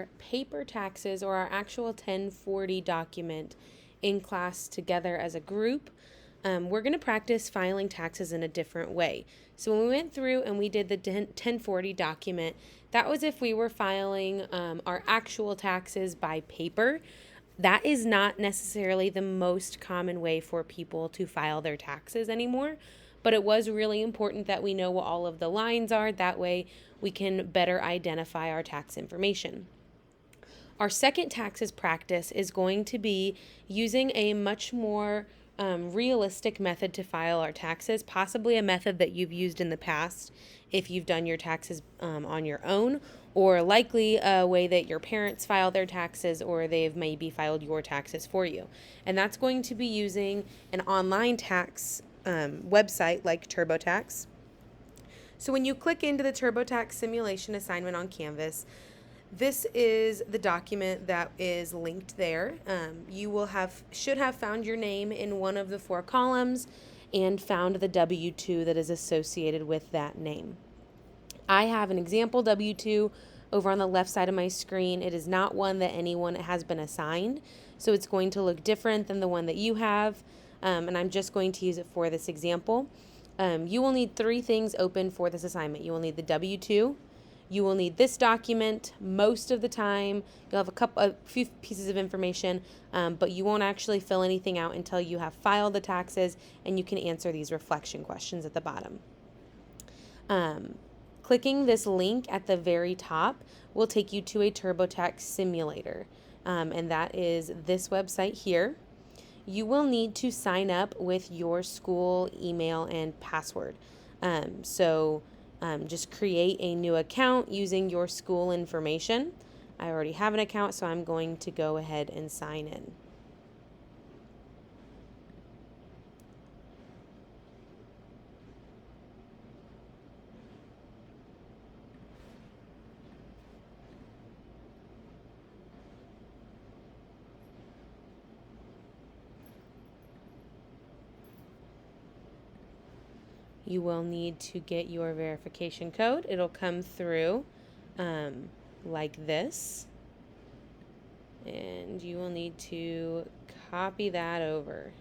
our paper taxes or our actual 1040 document in class together as a group, we're going to practice filing taxes in a different way. So when we went through and we did the 1040 document, that was if we were filing our actual taxes by paper. That is not necessarily the most common way for people to file their taxes anymore, but it was really important that we know what all of the lines are. That way we can better identify our tax information. Our second taxes practice is going to be using a much more realistic method to file our taxes, possibly a method that you've used in the past if you've done your taxes on your own, or likely a way that your parents file their taxes or they've maybe filed your taxes for you. And that's going to be using an online tax website like TurboTax. So when you click into the TurboTax simulation assignment on Canvas, this is the document that is linked there. You should have found your name in one of the 4 columns and found the W-2 that is associated with that name. I have an example W-2 over on the left side of my screen. It is not one that anyone has been assigned, so it's going to look different than the one that you have, and I'm just going to use it for this example. You will need 3 things open for this assignment. You will need the W-2. You will need this document most of the time. You'll have a few pieces of information, but you won't actually fill anything out until you have filed the taxes and you can answer these reflection questions at the bottom. Clicking this link at the very top will take you to a TurboTax simulator, and that is this website here. You will need to sign up with your school email and password. Just create a new account using your school information. I already have an account, so I'm going to go ahead and sign in. You will need to get your verification code. It'll come through like this. And you will need to copy that over.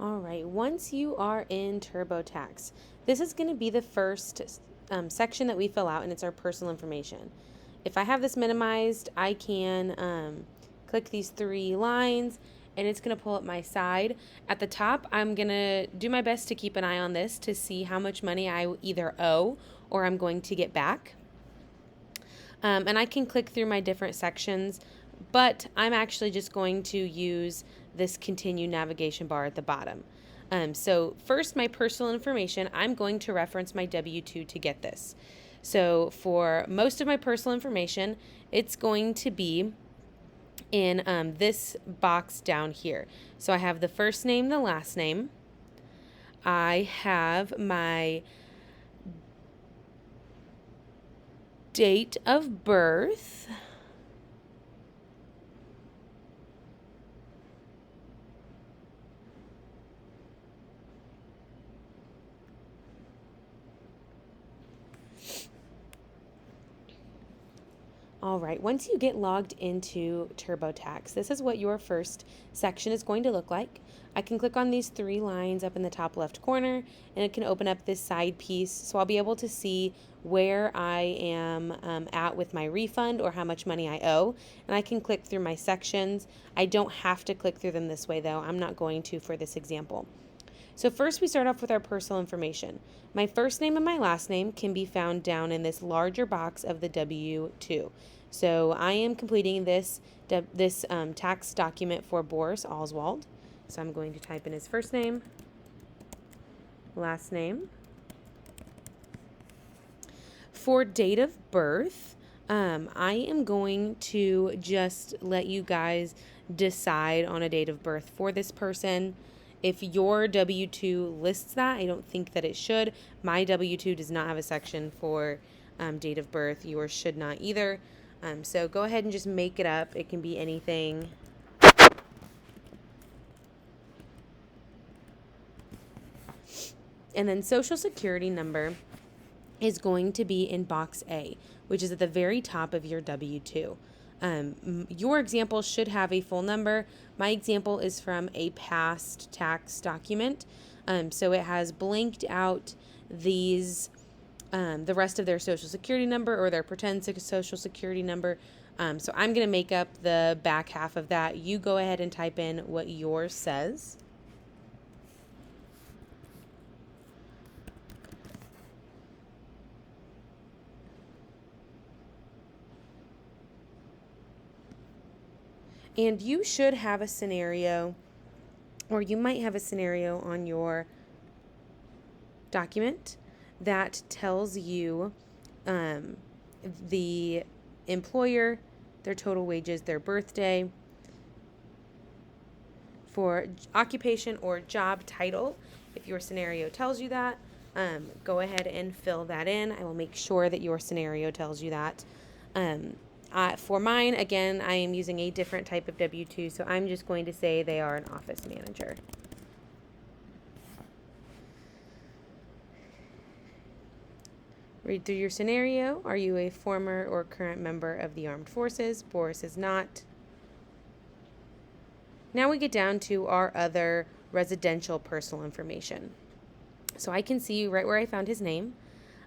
All right, once you are in TurboTax, this is going to be the first section that we fill out, and it's our personal information. If I have this minimized, I can click these 3 lines, and it's going to pull up my side. At the top, I'm going to do my best to keep an eye on this to see how much money I either owe or I'm going to get back. And I can click through my different sections, but I'm actually just going to use this continue navigation bar at the bottom. So first, my personal information, I'm going to reference my W-2 to get this. So for most of my personal information, it's going to be in this box down here. So I have the first name, the last name. I have my date of birth. All right, once you get logged into TurboTax, this is what your first section is going to look like. I can click on these three lines up in the top left corner, and it can open up this side piece. So I'll be able to see where I am at with my refund or how much money I owe. And I can click through my sections. I don't have to click through them this way, though. I'm not going to for this example. So first we start off with our personal information. My first name and my last name can be found down in this larger box of the W-2. So I am completing this tax document for Boris Oswald. So I'm going to type in his first name, last name. For date of birth, I am going to just let you guys decide on a date of birth for this person. If your W-2 lists that, I don't think that it should. My W-2 does not have a section for date of birth. Yours should not either. So go ahead and just make it up. It can be anything. And then Social Security number is going to be in box A, which is at the very top of your W-2. Your example should have a full number. My example is from a past tax document. So it has blanked out these, the rest of their social security number or their pretend social security number. So I'm going to make up the back half of that. You go ahead and type in what yours says. And you should have a scenario, or you might have a scenario on your document that tells you the employer, their total wages, their birthday, for occupation or job title. If your scenario tells you that, go ahead and fill that in. I will make sure that your scenario tells you that. For mine, again, I am using a different type of W-2, so I'm just going to say they are an office manager. Read through your scenario. Are you a former or current member of the armed forces? Boris is not. Now we get down to our other residential personal information. So I can see right where I found his name.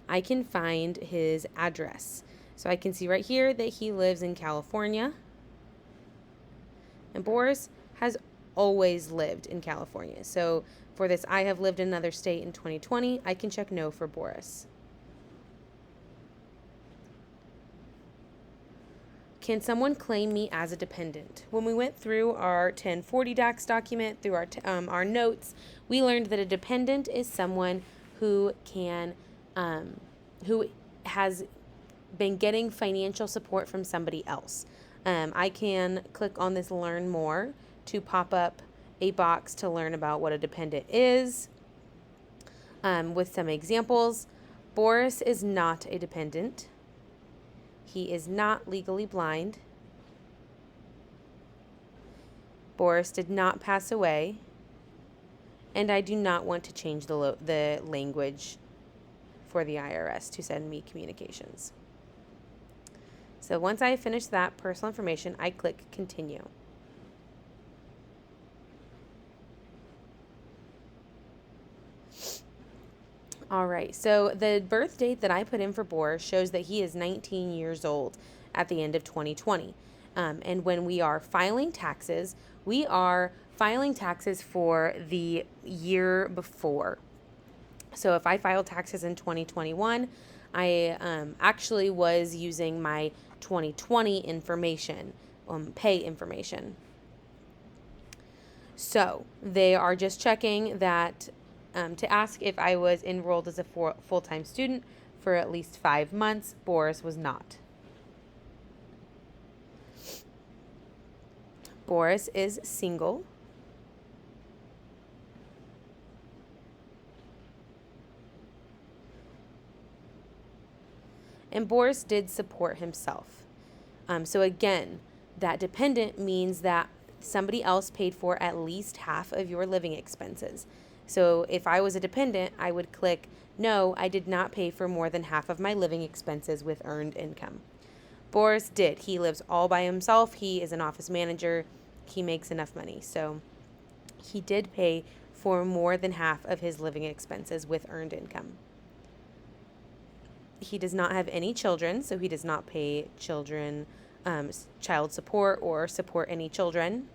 I can find his address. So I can see right here that he lives in California. And Boris has always lived in California. So for this, I have lived in another state in 2020. I can check no for Boris. Can someone claim me as a dependent? When we went through our 1040 tax document, through our notes, we learned that a dependent is someone who who has been getting financial support from somebody else. I can click on this Learn More to pop up a box to learn about what a dependent is with some examples. Boris is not a dependent. He is not legally blind. Boris did not pass away. And I do not want to change the language for the IRS to send me communications. So once I finish that personal information, I click Continue. All right, so the birth date that I put in for Boris shows that he is 19 years old at the end of 2020. And when we are filing taxes, we are filing taxes for the year before. So if I filed taxes in 2021, I actually was using my 2020 information, pay information. So they are just checking that to ask if I was enrolled as a full-time student for at least 5 months. Boris was not. Boris is single. And Boris did support himself. So again, that dependent means that somebody else paid for at least half of your living expenses. So if I was a dependent, I would click, no, I did not pay for more than half of my living expenses with earned income. Boris did. He lives all by himself. He is an office manager. He makes enough money. So he did pay for more than half of his living expenses with earned income. He does not have any children, so he does not pay children child support or support any children.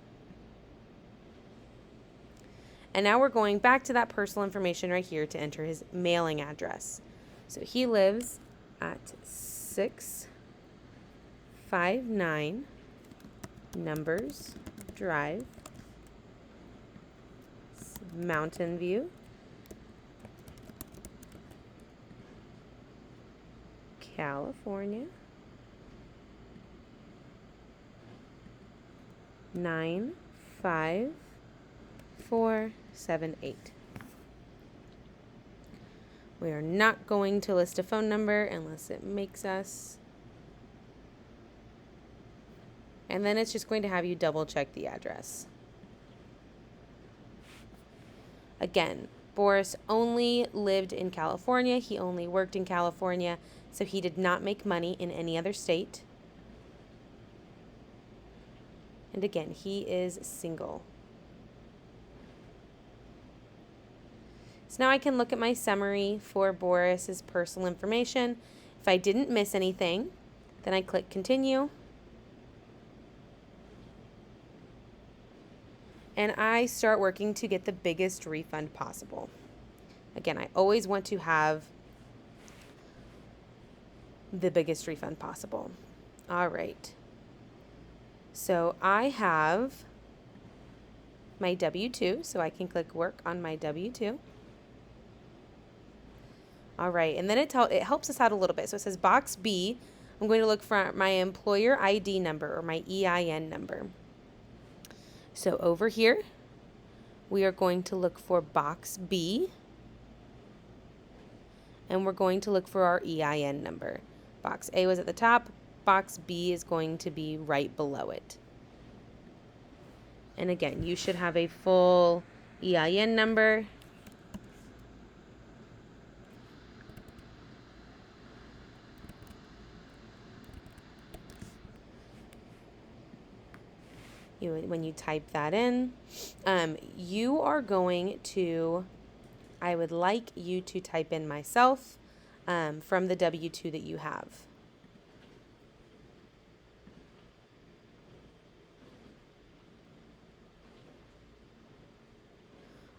And now we're going back to that personal information right here to enter his mailing address. So he lives at 659 Numbers Drive, Mountain View, California, 95478. We are not going to list a phone number unless it makes us. And then it's just going to have you double check the address. Again, Boris only lived in California. He only worked in California, so he did not make money in any other state. And again, he is single. So now I can look at my summary for Boris's personal information. If I didn't miss anything, then I click continue. And I start working to get the biggest refund possible. Again, I always want to have the biggest refund possible. All right. So I have my W-2, so I can click work on my W-2. All right, and then it helps us out a little bit. So it says box B, I'm going to look for my employer ID number or my EIN number. So over here, we are going to look for box B, and we're going to look for our EIN number. Box A was at the top, box B is going to be right below it. And again, you should have a full EIN number. When you type that in, you are going to, I would like you to type in myself from the W-2 that you have.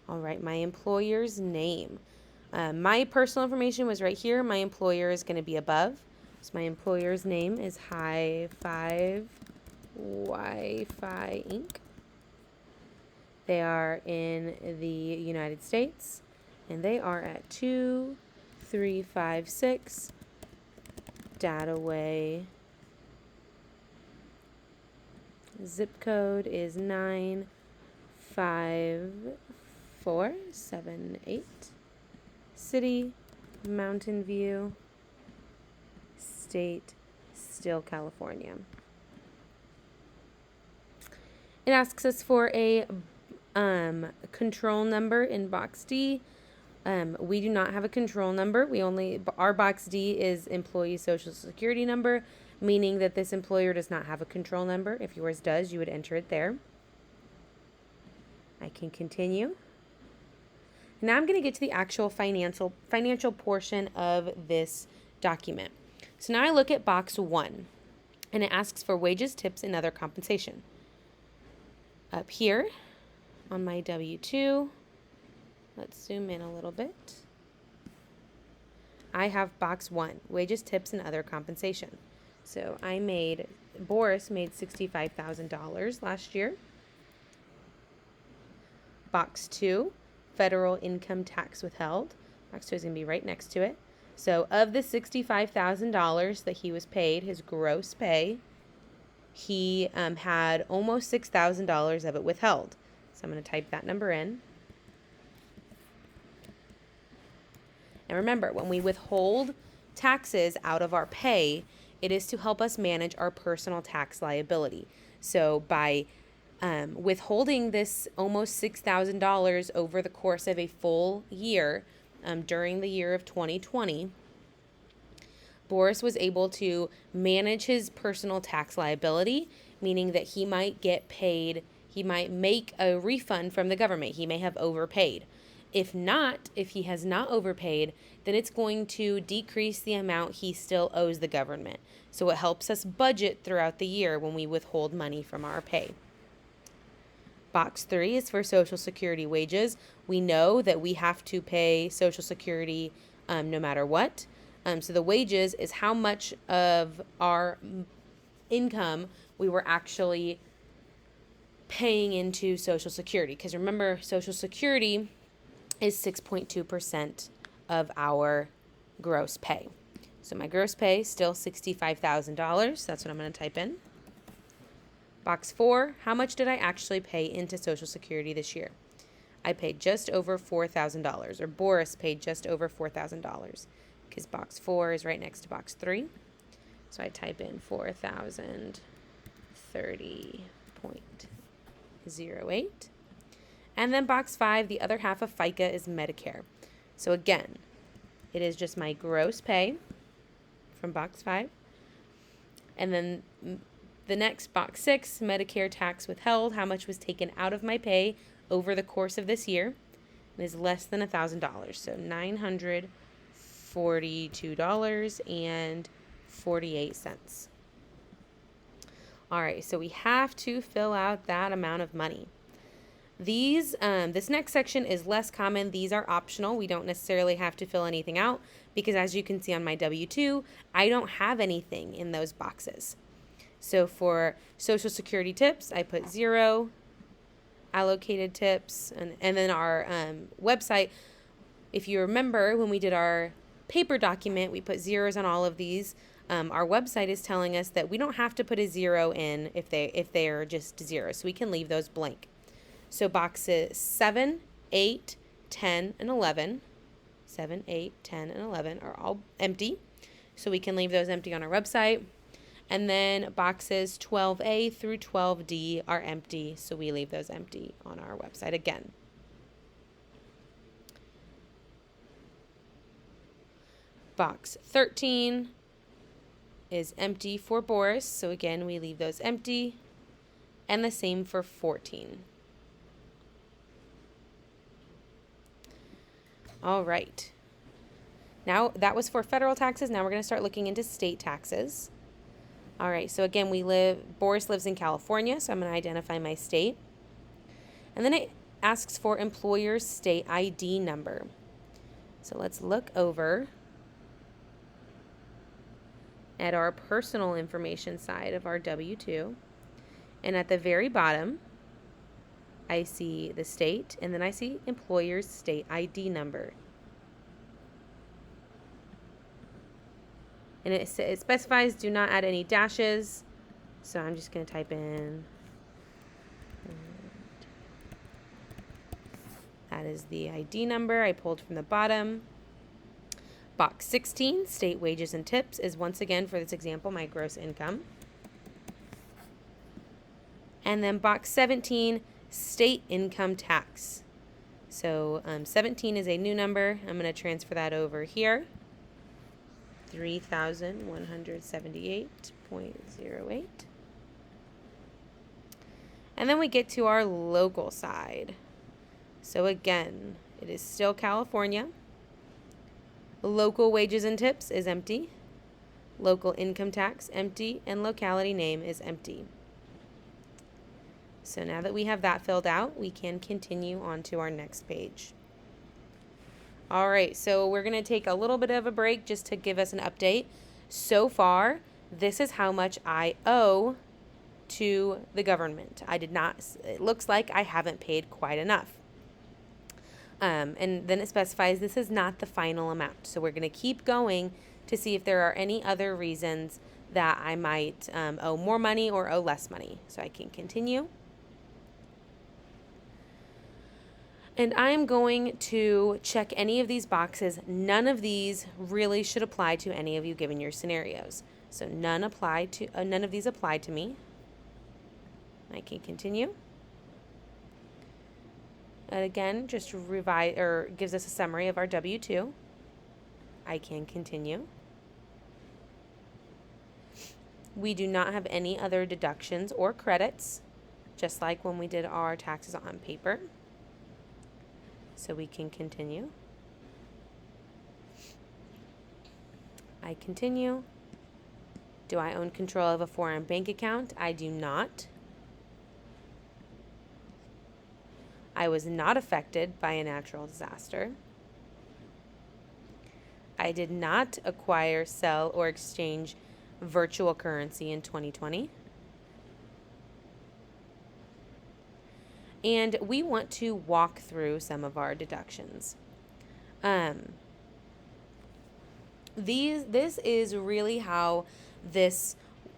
All right, my employer's name. My personal information was right here. My employer is going to be above. So my employer's name is High Five Wi-Fi Inc. They are in the United States, and they are at 2356 Dataway. Zip code is 95478. City, Mountain View. State, still California. It asks us for a control number in box D. We do not have a control number. Our box D is employee social security number, meaning that this employer does not have a control number. If yours does, you would enter it there. I can continue. Now I'm going to get to the actual financial portion of this document. So now I look at box 1, and it asks for wages, tips, and other compensation. Up here on my W-2, let's zoom in a little bit. I have box 1, wages, tips, and other compensation. So Boris made $65,000 last year. Box 2, federal income tax withheld. Box 2 is going to be right next to it. So of the $65,000 that he was paid, his gross pay, he had almost $6,000 of it withheld. So I'm going to type that number in. And remember, when we withhold taxes out of our pay, it is to help us manage our personal tax liability. So by withholding this almost $6,000 over the course of a full year during the year of 2020, Boris was able to manage his personal tax liability, meaning that he might get paid, he might make a refund from the government. He may have overpaid. If not, if he has not overpaid, then it's going to decrease the amount he still owes the government. So it helps us budget throughout the year when we withhold money from our pay. Box 3 is for Social Security wages. We know that we have to pay Social Security no matter what. So the wages is how much of our income we were actually paying into Social Security. Because remember, Social Security is 6.2% of our gross pay. So my gross pay is still $65,000. That's what I'm going to type in. Box 4, how much did I actually pay into Social Security this year? I paid just over $4,000, or Boris paid just over $4,000, because box 4 is right next to box 3. So I type in 4,030.08. And then box 5, the other half of FICA is Medicare. So again, it is just my gross pay from box 5. And then the next box 6, Medicare tax withheld, how much was taken out of my pay over the course of this year, and is less than $1,000. So $942.48. All right, so we have to fill out that amount of money. This next section is less common. These are optional. We don't necessarily have to fill anything out because, as you can see on my W-2, I don't have anything in those boxes. So for Social Security tips, I put 0, allocated tips, and then our website. If you remember when we did our paper document, we put zeros on all of these. Our website is telling us that we don't have to put a 0 in if they are just zeros, so we can leave those blank. So boxes 7, 8, 10, and 11, 7, 8, 10, and 11 are all empty, so we can leave those empty on our website. And then boxes 12A through 12D are empty, so we leave those empty on our website again. Box 13 is empty for Boris, so again, we leave those empty. And the same for 14. All right. Now, that was for federal taxes. Now we're going to start looking into state taxes. All right, so again, Boris lives in California, so I'm going to identify my state. And then it asks for employer's state ID number. So let's look over at our personal information side of our W-2. And at the very bottom, I see the state, and then I see employer's state ID number. And it specifies do not add any dashes. So I'm just going to type in. That is the ID number I pulled from the bottom. Box 16, state wages and tips, is once again, for this example, my gross income. And then box 17, state income tax. So 17 is a new number. I'm going to transfer that over here. 3,178.08. And then we get to our local side. So again, it is still California. Local wages and tips is empty. Local income tax, empty. And locality name is empty. So now that we have that filled out, we can continue on to our next page. All right, so we're going to take a little bit of a break just to give us an update. So far, this is how much I owe to the government. It looks like I haven't paid quite enough. And then it specifies this is not the final amount. So we're going to keep going to see if there are any other reasons that I might owe more money or owe less money. So I can continue. And I am going to check any of these boxes. None of these really should apply to any of you given your scenarios. So none of these apply to me. I can continue. And again, just revise or gives us a summary of our W-2. I can continue. We do not have any other deductions or credits, just like when we did our taxes on paper. So we can continue. I continue. Do I own control of a foreign bank account? I do not. I was not affected by a natural disaster. I did not acquire, sell, or exchange virtual currency in 2020. And we want to walk through some of our deductions. This is really how this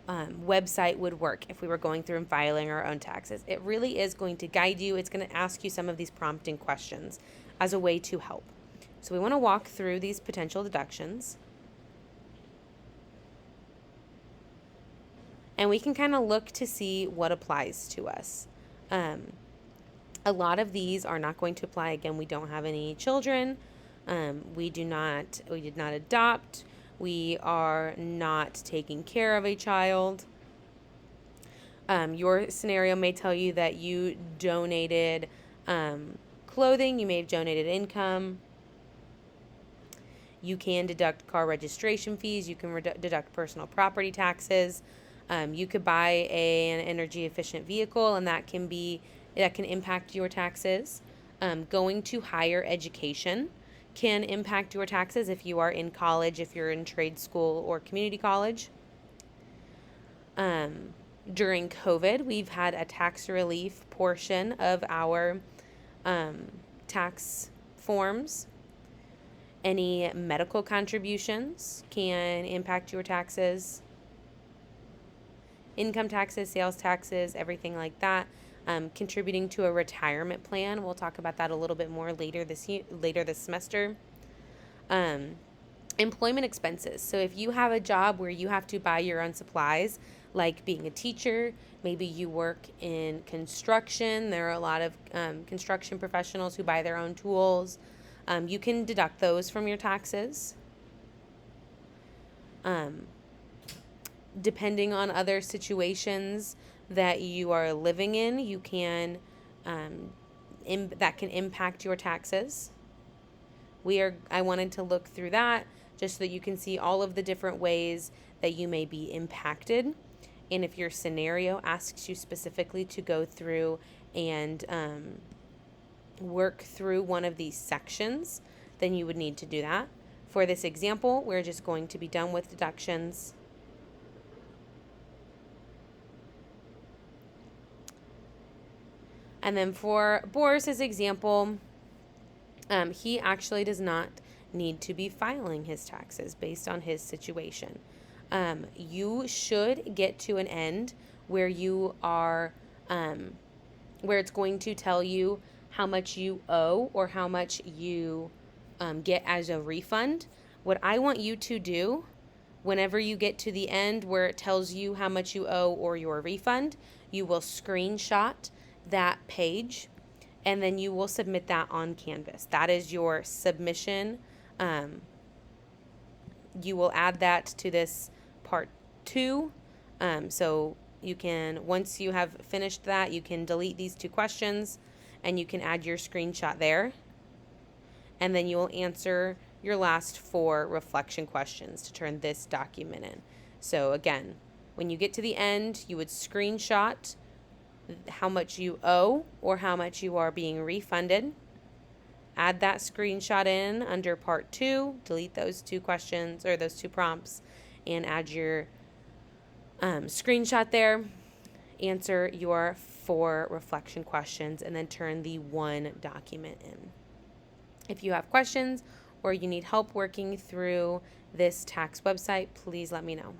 website would work if we were going through and filing our own taxes. It really is going to guide you. It's going to ask you some of these prompting questions as a way to help. So we want to walk through these potential deductions. And we can kind of look to see what applies to us. A lot of these are not going to apply. Again, we don't have any children. We did not adopt. We are not taking care of a child. Your scenario may tell you that you donated clothing. You may have donated income. You can deduct car registration fees. You can deduct personal property taxes. You could buy an energy efficient vehicle, and that can impact your taxes. Going to higher education can impact your taxes if you are in college, if you're in trade school or community college. During COVID, we've had a tax relief portion of our tax forms. Any medical contributions can impact your taxes. Income taxes, sales taxes, everything like that. Contributing to a retirement plan. We'll talk about that a little bit more later this semester. Employment expenses. So if you have a job where you have to buy your own supplies, like being a teacher, maybe you work in construction. There are a lot of construction professionals who buy their own tools. You can deduct those from your taxes. Depending on other situations that you are living in, you can that can impact your taxes. I wanted to look through that just so that you can see all of the different ways that you may be impacted. And if your scenario asks you specifically to go through and work through one of these sections, then you would need to do that. For this example, we're just going to be done with deductions. And then for Boris's example, he actually does not need to be filing his taxes based on his situation. You should get to an end where you are, where it's going to tell you how much you owe or how much you get as a refund. What I want you to do whenever you get to the end where it tells you how much you owe or your refund, you will screenshot that page and then you will submit that on Canvas. That is your submission. You will add that to this part 2. So you can, once you have finished that, you can delete these 2 questions and you can add your screenshot there. And then you will answer your last 4 reflection questions to turn this document in. So again, when you get to the end, you would screenshot how much you owe or how much you are being refunded. Add that screenshot in under part 2, delete those 2 questions or those 2 prompts, and add your screenshot there. Answer your 4 reflection questions and then turn the 1 document in. If you have questions or you need help working through this tax website, please let me know.